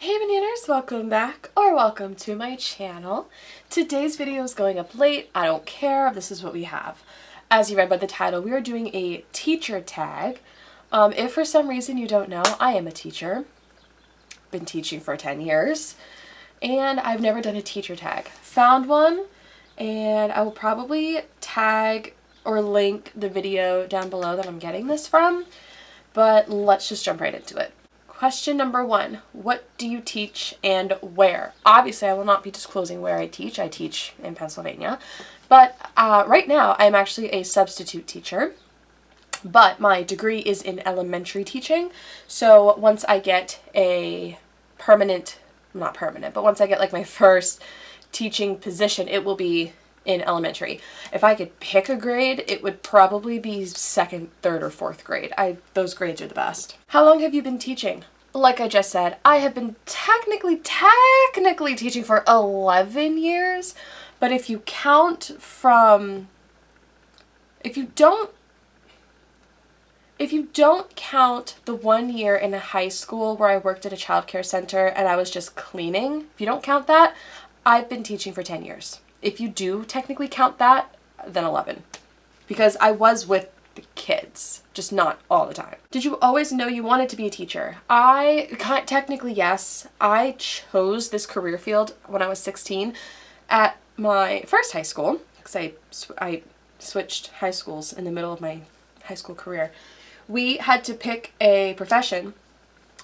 Hey bananers, welcome back or welcome to my channel. Today's video is going up late. I don't care. This is what we have. As you read by the title, we are doing a teacher tag. If for some reason you don't know, I am a teacher. Been teaching for 10 years and I've never done a teacher tag. Found one and I will probably tag or link the video down below that I'm getting this from, but let's just jump right into it. Question number 1, what do you teach and where? Obviously, I will not be disclosing where I teach. I teach in Pennsylvania, but right now I'm actually a substitute teacher, but my degree is in elementary teaching. So once I get a not permanent, but once I get like my first teaching position, it will be in elementary. If I could pick a grade, it would probably be 2nd, 3rd, or 4th grade. Those grades are the best. How long have you been teaching? Like I just said, I have been technically teaching for 11 years, but if you count from, if you don't count the 1 year in a high school where I worked at a childcare center and I was just cleaning, if you don't count that, I've been teaching for 10 years. If you do technically count that, then 11. Because I was with the kids, just not all the time. Did you always know you wanted to be a teacher? Technically, yes. I chose this career field when I was 16 at my first high school, because I switched high schools in the middle of my high school career. We had to pick a profession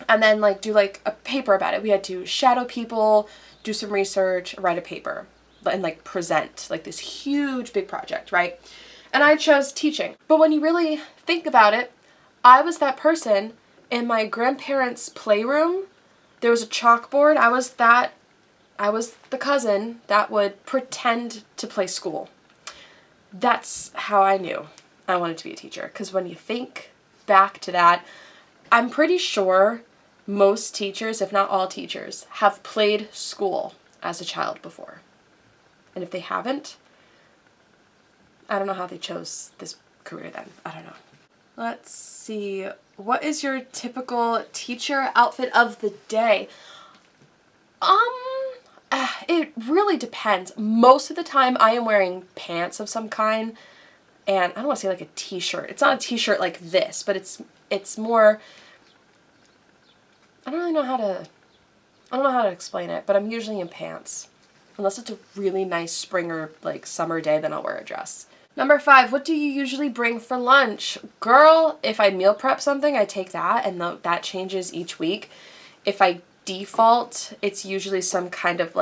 and then do a paper about it. We had to shadow people, do some research, write a paper, and present this huge big project, right? And I chose teaching. But when you really think about it, I was that person in my grandparents' playroom. There was a chalkboard. I was the cousin that would pretend to play school. That's how I knew I wanted to be a teacher. Because when you think back to that, I'm pretty sure most teachers, if not all teachers, have played school as a child before. And if they haven't, I don't know how they chose this career then. I don't know. Let's see. What is your typical teacher outfit of the day? It really depends. Most of the time I am wearing pants of some kind, and I don't want to say a t-shirt. It's not a t-shirt like this, but it's more, I don't know how to explain it, but I'm usually in pants. Unless it's a really nice spring or summer day, then I'll wear a dress. Number 5, what do you usually bring for lunch? Girl, if I meal prep something, I take that, and that changes each week. If I default, it's usually some kind of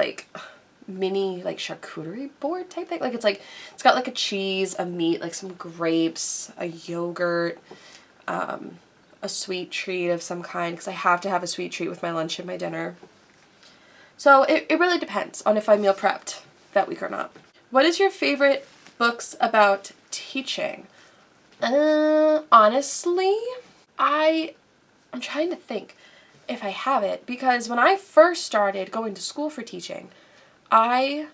mini charcuterie board type thing. It's got a cheese, a meat, some grapes, a yogurt, a sweet treat of some kind, because I have to have a sweet treat with my lunch and my dinner. So it really depends on if I meal prepped that week or not. What is your favorite books about teaching? Honestly, I'm trying to think if I have it, because when I first started going to school for teaching, I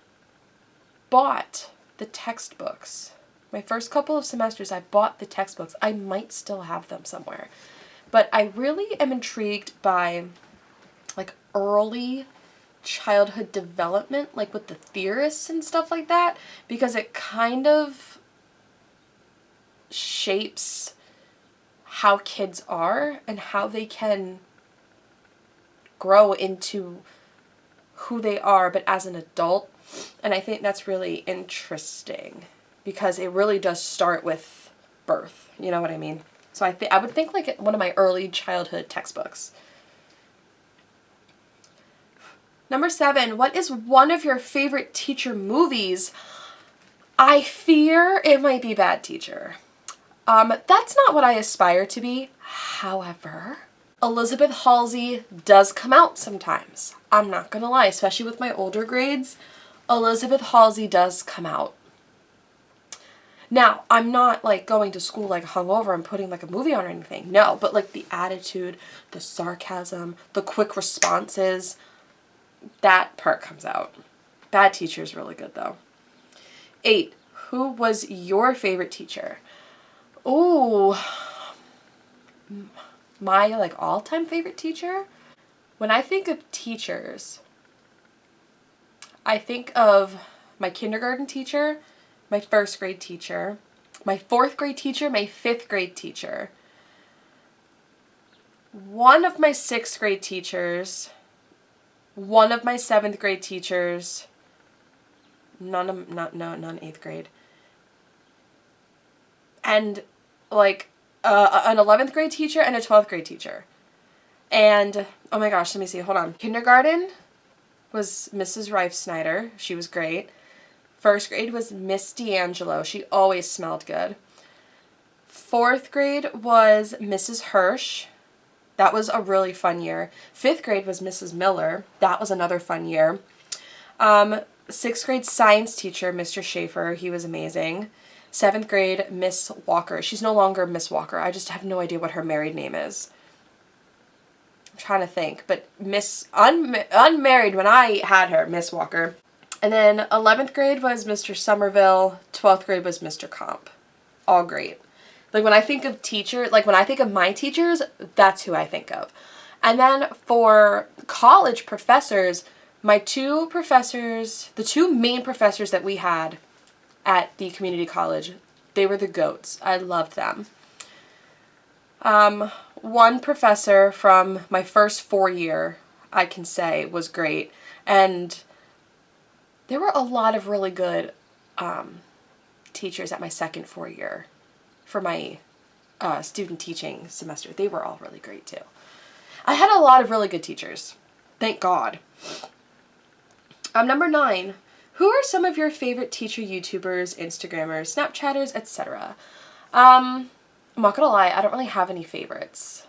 bought the textbooks. My first couple of semesters, I bought the textbooks. I might still have them somewhere. But I really am intrigued by early childhood development, with the theorists and stuff like that, because it kind of shapes how kids are and how they can grow into who they are, but as an adult. And I think that's really interesting because it really does start with birth. You know what I mean? So I would think one of my early childhood textbooks. Number 7, what is one of your favorite teacher movies? I fear it might be Bad Teacher. That's not what I aspire to be. However, Elizabeth Halsey does come out sometimes. I'm not gonna lie, especially with my older grades, Elizabeth Halsey does come out. Now, I'm not going to school hungover and putting a movie on or anything. No, but the attitude, the sarcasm, the quick responses, that part comes out. Bad Teacher is really good though. 8, who was your favorite teacher? Ooh, my all-time favorite teacher? When I think of teachers, I think of my kindergarten teacher, my first grade teacher, my fourth grade teacher, my fifth grade teacher, one of my sixth grade teachers, one of my seventh grade teachers, none eighth grade, and like an 11th grade teacher and a 12th grade teacher. And oh my gosh, let me see, hold on. Kindergarten was Mrs. Rife Snyder. She was great. First grade was Miss D'Angelo. She always smelled good. Fourth grade was Mrs. Hirsch. That was a really fun year. Fifth grade was Mrs. Miller. That was another fun year. Sixth grade science teacher, Mr. Schaefer. He was amazing. Seventh grade, Miss Walker. She's no longer Miss Walker. I just have no idea what her married name is. I'm trying to think. But unmarried when I had her, Miss Walker. And then 11th grade was Mr. Somerville. 12th grade was Mr. Comp. All great. Like when I think of when I think of my teachers, that's who I think of. And then for college professors, my two professors, the two main professors that we had at the community college, they were the GOATs. I loved them. One professor from my first 4-year, I can say, was great. And there were a lot of really good teachers at my second 4-year for my student teaching semester. They were all really great too. I had a lot of really good teachers. Thank God. Number 9. Who are some of your favorite teacher YouTubers, Instagrammers, Snapchatters, etc.? I'm not gonna lie, I don't really have any favorites.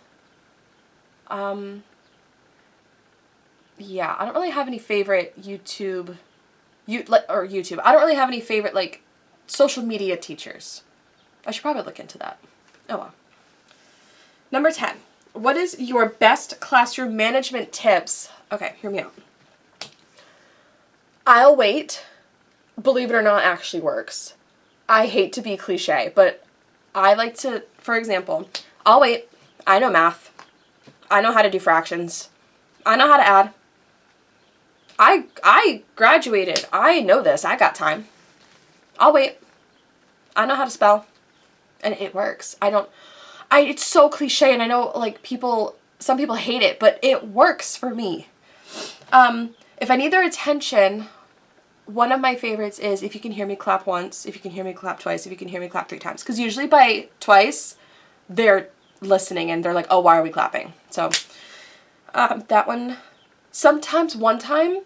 Yeah, I don't really have any favorite YouTube. I don't really have any favorite, like, social media teachers. I should probably look into that. Oh well. Number 10. What is your best classroom management tips? Okay, hear me out. I'll wait. Believe it or not, actually works. I hate to be cliche, but I like to, for example, I'll wait. I know math. I know how to do fractions. I know how to add. I graduated. I know this. I got time. I'll wait. I know how to spell. And it works. It's so cliche, and I know, like, some people hate it, but it works for me. If I need their attention, one of my favorites is if you can hear me clap once, if you can hear me clap twice, if you can hear me clap 3 times. Because usually by twice, they're listening and they're like, oh, why are we clapping? So that one. Sometimes one time,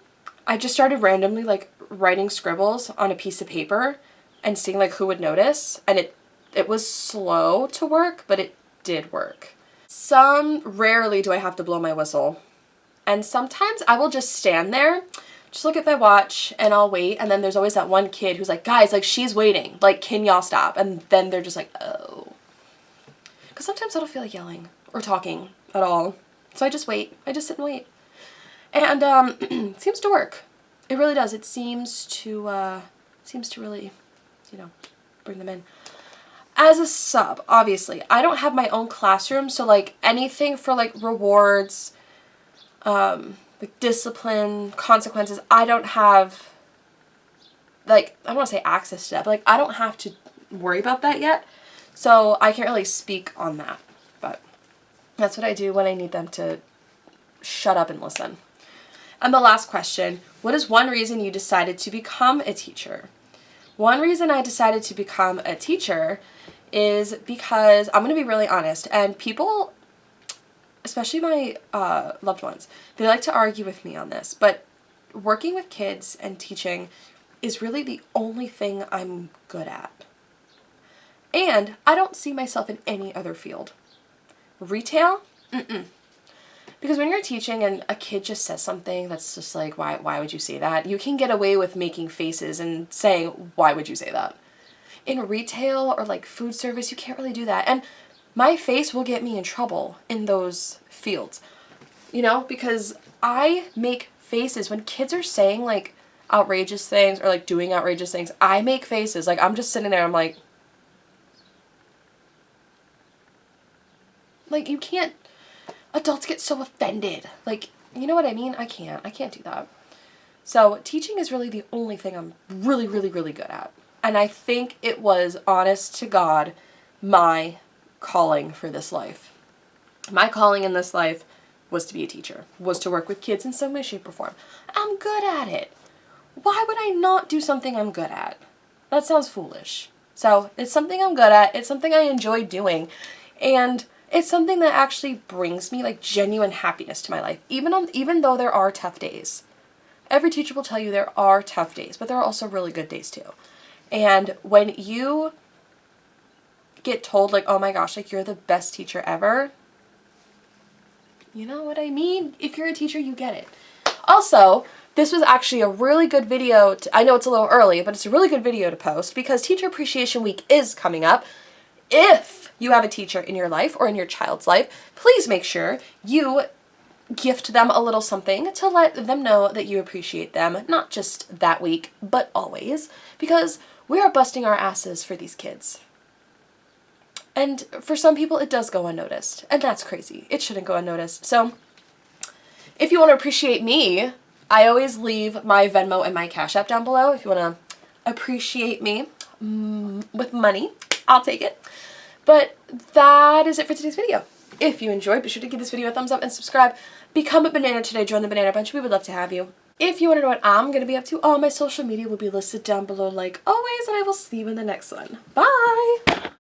I just started randomly, like, writing scribbles on a piece of paper and seeing, like, who would notice. And it was slow to work, but it did work. Rarely do I have to blow my whistle. And sometimes I will just stand there, just look at my watch, and I'll wait. And then there's always that one kid who's like, guys, like, she's waiting. Like, can y'all stop? And then they're just like, oh. Because sometimes I don't feel like yelling or talking at all. So I just wait. I just sit and wait. And it seems to work. It really does. It seems to really, bring them in. As a sub, obviously, I don't have my own classroom, so, like, anything for, like, rewards, like, discipline, consequences, I don't have, like, I don't want to say access to that, but, like, I don't have to worry about that yet, so I can't really speak on that, but that's what I do when I need them to shut up and listen. And the last question, what is one reason you decided to become a teacher? One reason I decided to become a teacher is because, I'm going to be really honest, and people, especially my loved ones, they like to argue with me on this, but working with kids and teaching is really the only thing I'm good at. And I don't see myself in any other field. Retail? Mm-mm. Because when you're teaching and a kid just says something that's just like, why would you say that? You can get away with making faces and saying, why would you say that? In retail or like food service, you can't really do that. And my face will get me in trouble in those fields, because I make faces when kids are saying like outrageous things or like doing outrageous things. I make faces. Like, I'm just sitting there, I'm like, you can't, adults get so offended. Like, you know what I mean? I can't do that. So teaching is really the only thing I'm really, really, really good at. And I think it was, honest to God, my calling for this life. My calling in this life was to be a teacher, was to work with kids in some way, shape, or form. I'm good at it. Why would I not do something I'm good at? That sounds foolish. So it's something I'm good at. It's something I enjoy doing. And it's something that actually brings me like genuine happiness to my life, even though there are tough days. Every teacher will tell you there are tough days, but there are also really good days too. And when you get told like, oh my gosh, like you're the best teacher ever, you know what I mean? If you're a teacher, you get it. Also, this was actually a really good video. I know it's a little early, but it's a really good video to post because Teacher Appreciation Week is coming up. If you have a teacher in your life or in your child's life, please make sure you gift them a little something to let them know that you appreciate them, not just that week, but always, because we are busting our asses for these kids. And for some people, it does go unnoticed, and that's crazy. It shouldn't go unnoticed. So if you want to appreciate me, I always leave my Venmo and my Cashapp down below. If you want to appreciate me with money, I'll take it. But that is it for today's video. If you enjoyed, be sure to give this video a thumbs up and subscribe. Become a banana today. Join the Banana Bunch. We would love to have you. If you want to know what I'm going to be up to, all my social media will be listed down below like always, and I will see you in the next one. Bye!